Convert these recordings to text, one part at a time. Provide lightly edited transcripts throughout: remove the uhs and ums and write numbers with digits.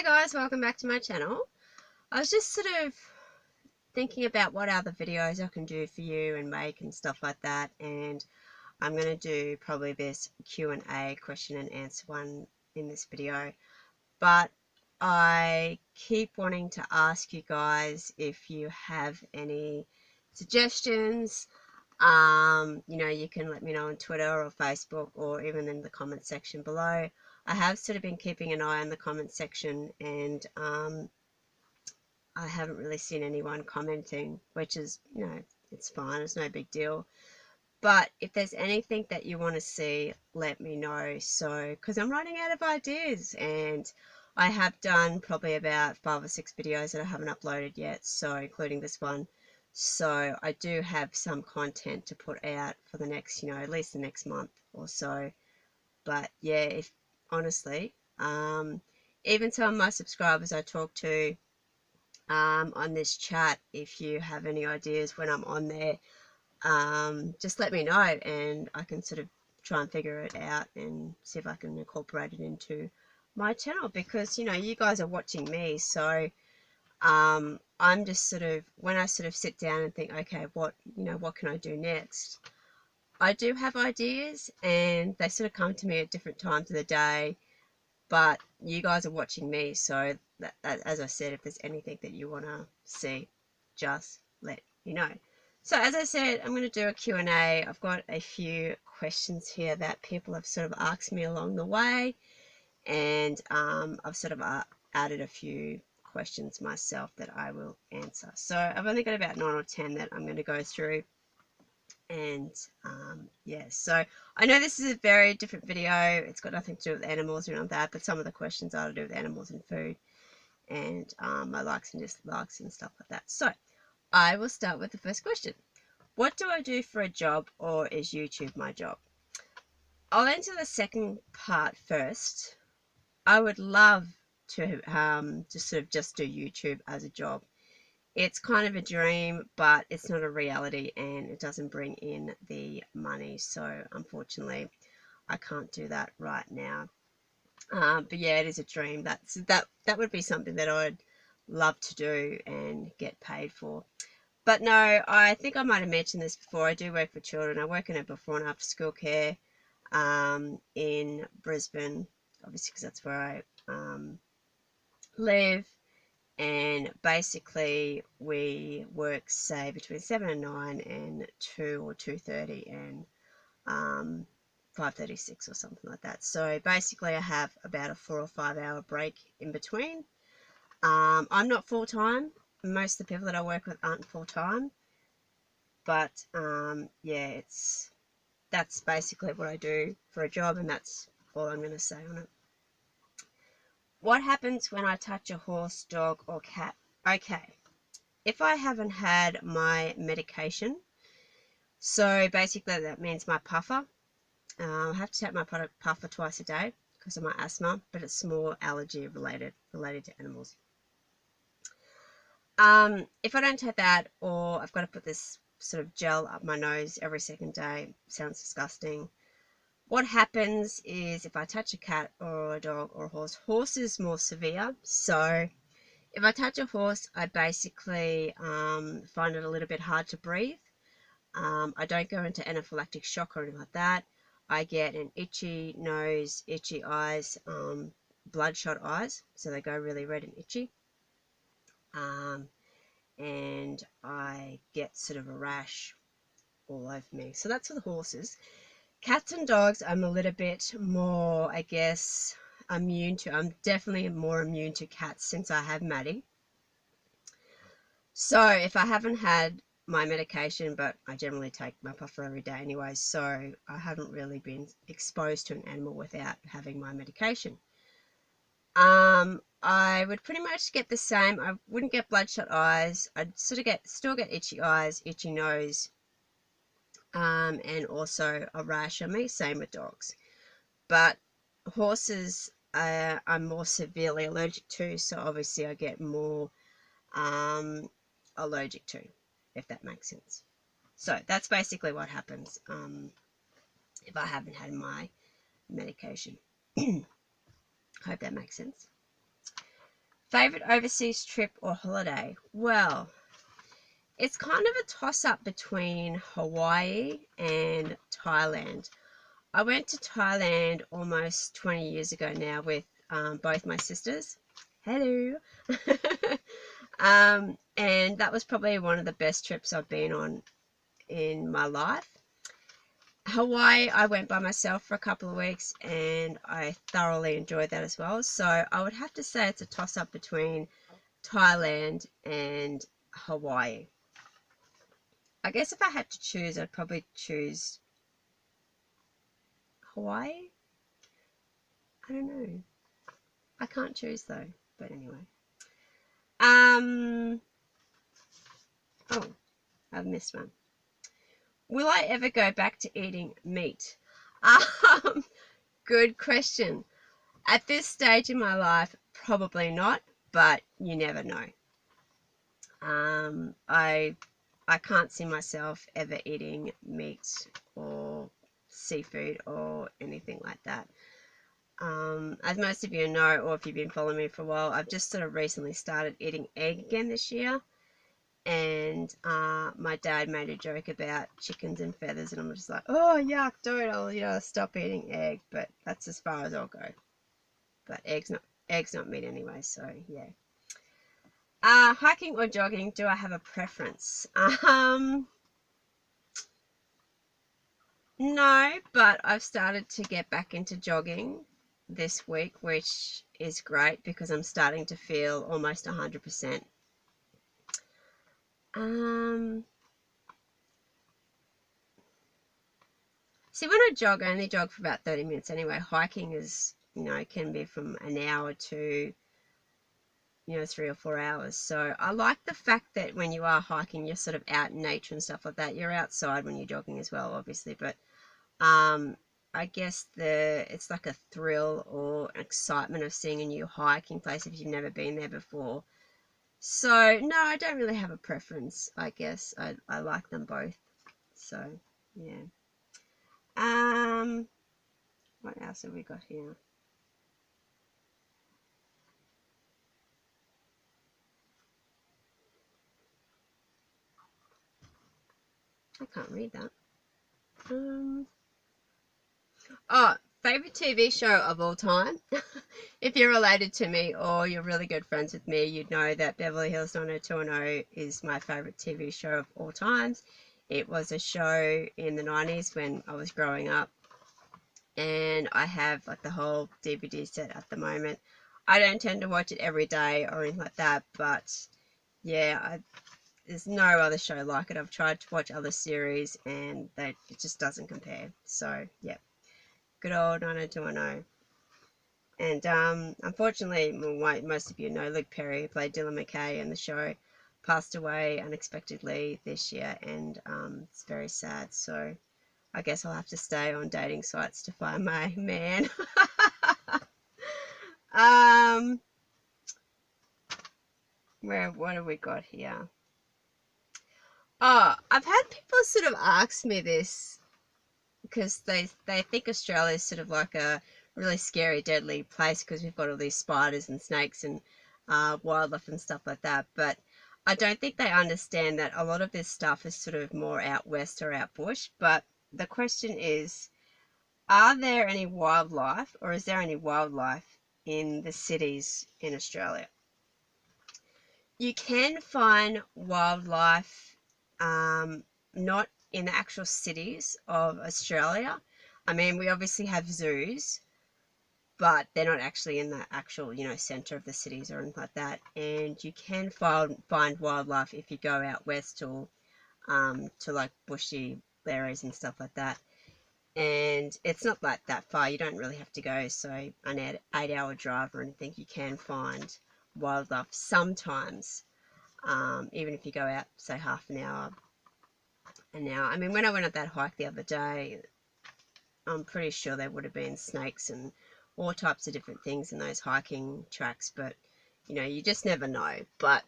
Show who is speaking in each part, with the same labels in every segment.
Speaker 1: guys, welcome back to my channel. I was just sort of thinking about what other videos I can do for you and make and stuff like that, and I'm going to do probably this Q&A, question and answer one in this video, but I keep wanting to ask you guys if you have any suggestions. You can let me know on Twitter or Facebook or even in the comment section below. I have sort of been keeping an eye on the comment section, and I haven't really seen anyone commenting, which is, it's fine, it's no big deal. But if there's anything that you want to see, let me know. So, because I'm running out of ideas, and I have done probably about 5 or 6 videos that I haven't uploaded yet, so including this one. So I do have some content to put out for the next, at least the next month or so. But yeah, if honestly, even some of my subscribers I talk to on this chat, if you have any ideas when I'm on there, just let me know, and I can sort of try and figure it out and see if I can incorporate it into my channel, because you guys are watching me, so I'm just sort of, when I sort of sit down and think, okay, what can I do next, I do have ideas, and they sort of come to me at different times of the day, but you guys are watching me, so that, as I said, if there's anything that you want to see, just let me know. So as I said, I'm going to do a Q&A. I've got a few questions here that people have sort of asked me along the way, and I've sort of added a few questions myself that I will answer. So I've only got about 9 or 10 that I'm going to go through, and yeah, so I know this is a very different video. It's got nothing to do with animals or anything like that, but some of the questions are to do with animals and food, and my likes and dislikes and stuff like that. So I will start with the first question. What do I do for a job, or is YouTube my job? I'll answer the second part first. I would love to just do YouTube as a job. It's kind of a dream, but it's not a reality, and it doesn't bring in the money. So unfortunately, I can't do that right now. But yeah, it is a dream. That would be something that I'd love to do and get paid for. But no, I think I might have mentioned this before. I do work for children. I work in a before and after school care in Brisbane, obviously, because that's where I live. And basically we work, say, between 7 and 9 and 2 or 2:30 and 5:36 or something like that. So basically I have about a 4 or 5 hour break in between. I'm not full-time. Most of the people that I work with aren't full-time, but yeah, that's basically what I do for a job, and that's all I'm going to say on it. What happens when I touch a horse, dog, or cat? Okay, if I haven't had my medication, so basically that means my puffer. I have to take my puffer twice a day because of my asthma, but it's more allergy related to animals. If I don't take that, or I've got to put this sort of gel up my nose every second day, sounds disgusting. What happens is if I touch a cat or a dog or a horse is more severe. So if I touch a horse, I basically find it a little bit hard to breathe. I don't go into anaphylactic shock or anything like that. I get an itchy nose, itchy eyes, bloodshot eyes, so they go really red and itchy. And I get sort of a rash all over me. So that's for the horses. Cats and dogs, I'm a little bit more, I guess, immune to. I'm definitely more immune to cats since I have Maddie. So if I haven't had my medication, but I generally take my puffer every day anyway, so I haven't really been exposed to an animal without having my medication. I would pretty much get the same. I wouldn't get bloodshot eyes. I'd sort of still get itchy eyes, itchy nose, and also a rash on me. Same with dogs. But horses, I'm more severely allergic to, so obviously I get more allergic to, if that makes sense. So that's basically what happens if I haven't had my medication. Hope that makes sense. Favorite overseas trip or holiday? Well, it's kind of a toss-up between Hawaii and Thailand. I went to Thailand almost 20 years ago now with both my sisters. Hello. And that was probably one of the best trips I've been on in my life. Hawaii, I went by myself for a couple of weeks and I thoroughly enjoyed that as well. So I would have to say it's a toss-up between Thailand and Hawaii. I guess if I had to choose, I'd probably choose Hawaii. I don't know. I can't choose though, but anyway. Oh, I've missed one. Will I ever go back to eating meat? Um, Good question. At this stage in my life, probably not, but you never know. I can't see myself ever eating meat or seafood or anything like that. As most of you know, or if you've been following me for a while, I've just sort of recently started eating egg again this year. And my dad made a joke about chickens and feathers, and I'm just like, oh yuck, don't, I'll stop eating egg. But that's as far as I'll go. But eggs not meat anyway, so yeah. Hiking or jogging? Do I have a preference? No, but I've started to get back into jogging this week, which is great because I'm starting to feel almost 100%. See, when I jog, I only jog for about 30 minutes anyway. Hiking is, can be from an hour to, 3 or 4 hours. So I like the fact that when you are hiking, you're sort of out in nature and stuff like that. You're outside when you're jogging as well, obviously, but I guess it's like a thrill or an excitement of seeing a new hiking place if you've never been there before. So no, I don't really have a preference. I guess I like them both. So yeah. What else have we got here? I can't read that. Oh, favorite TV show of all time? If you're related to me or you're really good friends with me, you'd know that Beverly Hills 90210 is my favorite TV show of all times. It was a show in the 90s when I was growing up, and I have like the whole DVD set at the moment. I don't tend to watch it every day or anything like that, but yeah, there's no other show like it. I've tried to watch other series and it just doesn't compare. So yeah, good old 90210. And unfortunately, most of you know, Luke Perry, who played Dylan McKay in the show, passed away unexpectedly this year, and it's very sad. So I guess I'll have to stay on dating sites to find my man. What have we got here? Oh, I've had people sort of ask me this because they think Australia is sort of like a really scary, deadly place because we've got all these spiders and snakes and wildlife and stuff like that. But I don't think they understand that a lot of this stuff is sort of more out west or out bush. But the question is, are there any wildlife, or is there any wildlife in the cities in Australia? You can find wildlife, not in the actual cities of Australia. I mean, we obviously have zoos, but they're not actually in the actual, centre of the cities or anything like that. And you can find wildlife if you go out west or to like bushy areas and stuff like that. And it's not like that far. You don't really have to go, so an 8-hour drive or anything. You can find wildlife sometimes, even if you go out, say, half an hour. And now, I mean, when I went on that hike the other day, I'm pretty sure there would have been snakes and all types of different things in those hiking tracks, but you just never know. But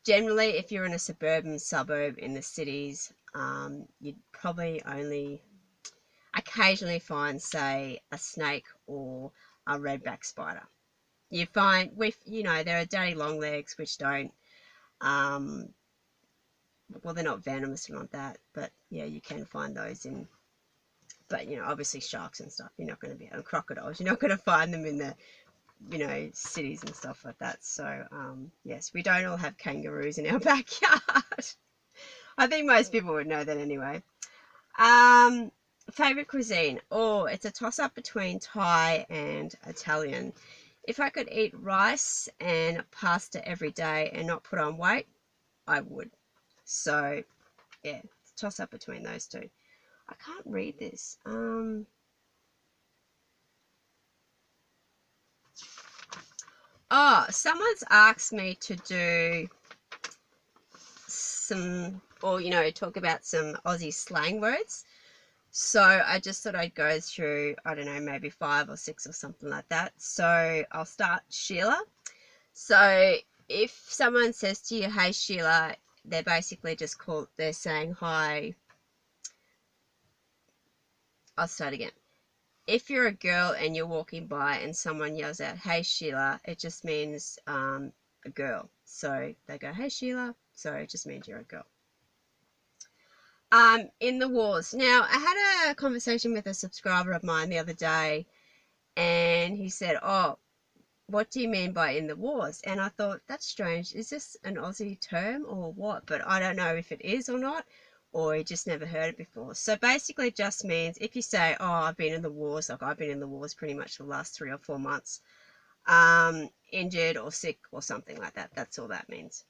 Speaker 1: generally, if you're in a suburban suburb in the cities, you'd probably only occasionally find, say, a snake or a redback spider. you find with, you know, there are daddy long legs which don't, well, they're not venomous or not that, but yeah, you can find those in, but you know, obviously sharks and stuff, you're not going to be, and crocodiles, you're not going to find them in the, you know, cities and stuff like that. So yes, we don't all have kangaroos in our backyard. I think most people would know that anyway. Favorite cuisine? Oh, it's a toss up between Thai and Italian. If I could eat rice and pasta every day and not put on weight, I would. So yeah, toss up between those two. I can't read this. Oh, someone's asked me to do some, or you know, talk about some Aussie slang words. So I just thought I'd go through, I don't know, maybe 5 or 6 or something like that. So I'll start Sheila. So if someone says to you, hey Sheila, they're basically just they're saying hi. I'll start again. If you're a girl and you're walking by and someone yells out, hey Sheila, it just means a girl. So they go, hey Sheila, so it just means you're a girl. In the wars. Now, I had a conversation with a subscriber of mine the other day, and he said, oh, what do you mean by in the wars? And I thought, that's strange. Is this an Aussie term or what? But I don't know if it is or not, or he just never heard it before. So basically it just means if you say, oh, I've been in the wars, like I've been in the wars pretty much for the last 3 or 4 months, injured or sick or something like that. That's all that means.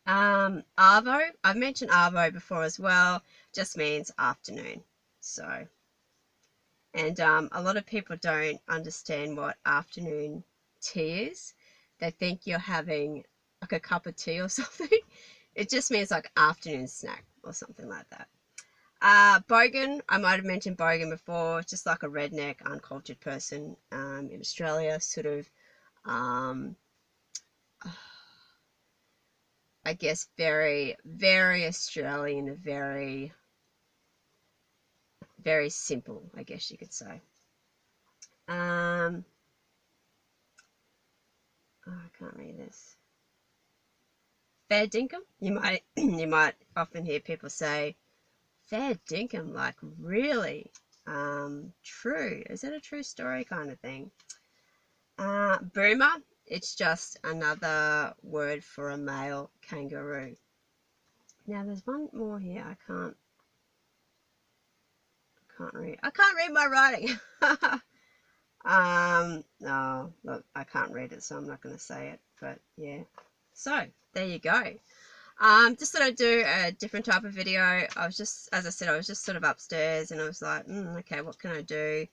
Speaker 1: Arvo, I've mentioned Arvo before as well, just means afternoon. So, and a lot of people don't understand what afternoon tea is. They think you're having like a cup of tea or something. It just means like afternoon snack or something like that. Bogan, I might have mentioned Bogan before, just like a redneck, uncultured person in Australia, sort of, I guess, very, very Australian, very, very simple, I guess you could say. Oh, I can't read this. Fair dinkum. You might often hear people say, fair dinkum, like really, true. Is it a true story kind of thing? Boomer. It's just another word for a male kangaroo. Now there's one more here. I can't read. I can't read my writing. No, look, I can't read it, so I'm not going to say it. But yeah, so there you go. Just thought I'd do a different type of video. I was just, as I said, I was just sort of upstairs, and I was like, okay, what can I do?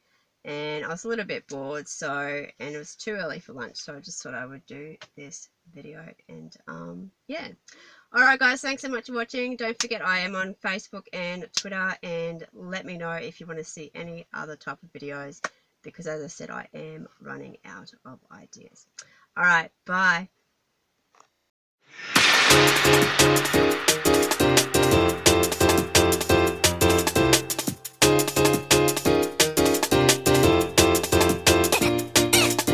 Speaker 1: And I was a little bit bored, so, and it was too early for lunch, so I just thought I would do this video. And yeah. Alright guys, thanks so much for watching. Don't forget I am on Facebook and Twitter, and let me know if you want to see any other type of videos, because as I said, I am running out of ideas. Alright, bye.